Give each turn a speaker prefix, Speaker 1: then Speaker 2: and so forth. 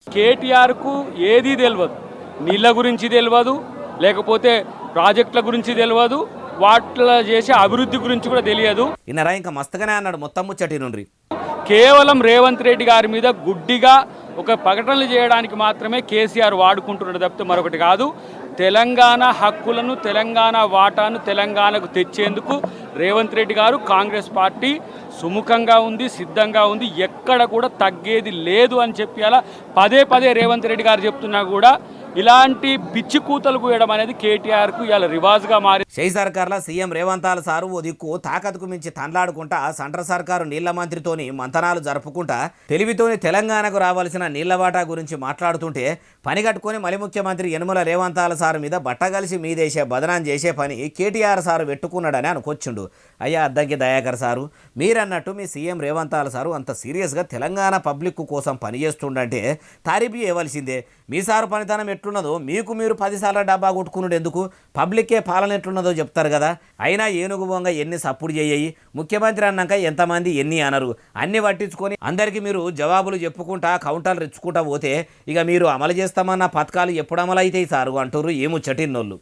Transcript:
Speaker 1: కేటీఆర్కు ఏదీ తెలియదు, నీళ్ళ గురించి తెలియదు, లేకపోతే ప్రాజెక్టుల గురించి తెలియదు, వాటిలో చేసే అభివృద్ధి గురించి కూడా తెలియదు.
Speaker 2: ఇన్నరా ఇంకా మస్తుగానే అన్నాడు మొత్తం ముచ్చటి నుండి.
Speaker 1: కేవలం రేవంత్ రెడ్డి గారి మీద గుడ్డిగా ఒక ప్రకటనలు చేయడానికి మాత్రమే కేసీఆర్ వాడుకుంటున్నాడు తప్పితే మరొకటి కాదు. తెలంగాణ హక్కులను, తెలంగాణ వాటాను తెలంగాణకు తెచ్చేందుకు రేవంత్ రెడ్డి గారు, కాంగ్రెస్ పార్టీ సుముఖంగా ఉంది, సిద్ధంగా ఉంది. ఎక్కడ కూడా తగ్గేది లేదు అని చెప్పి అలా పదే పదే రేవంత్ రెడ్డి గారు చెప్తున్నా కూడా ఇలాంటి పిచ్చి కూతలు కూయడం అనేది కేటీఆర్కు ఇలా రివాజ్గా మారి.
Speaker 2: షై సర్కార్లో సీఎం రేవంతాల సారు ఓ దిక్కు తాకత్కు మించి తండ్లాడుకుంటా సెంట్రల్ సర్కారు నీళ్ల మంత్రితోని మంతనాలు జరుపుకుంటా తెలివితోని తెలంగాణకు రావాల్సిన నీళ్ల వాటా గురించి మాట్లాడుతుంటే పని కట్టుకొని మలి ముఖ్యమంత్రి యనమల రేవంతాల సారు మీద బట్టగలిసి మీదేసే బదనాం చేసే పని కేటీఆర్ సారు పెట్టుకున్నాడని అనుకొచ్చిండు. అయ్యా అద్దంకి దయాకర్ సారు, మీరన్నట్టు మీ సీఎం రేవంతాల సారు అంత సీరియస్గా తెలంగాణ పబ్లిక్ కోసం పనిచేస్తుండంటే తారీఫ్ చేయవలసిందే. మీ సారు పనితనం ఎట్లున్నదో మీకు మీరు 10 సార్లు డబ్బా కొట్టుకున్నాడు ఎందుకు, పబ్లిక్కే పాలన ఎట్లున్నదో చెప్తారు కదా. అయినా ఏనుగు బొంగ ఎన్ని సప్పుడు చేయి, ముఖ్యమంత్రి అన్నాక ఎంతమంది ఎన్ని అనరు, అన్ని పట్టించుకొని అందరికీ మీరు జవాబులు చెప్పుకుంటా కౌంటర్లు ఇచ్చుకుంటా పోతే ఇక మీరు అమలు చేస్తామన్న పథకాలు ఎప్పుడు అమలు అవుతాయి సారు అంటారు ఏముచ్చటిన్నోళ్ళు.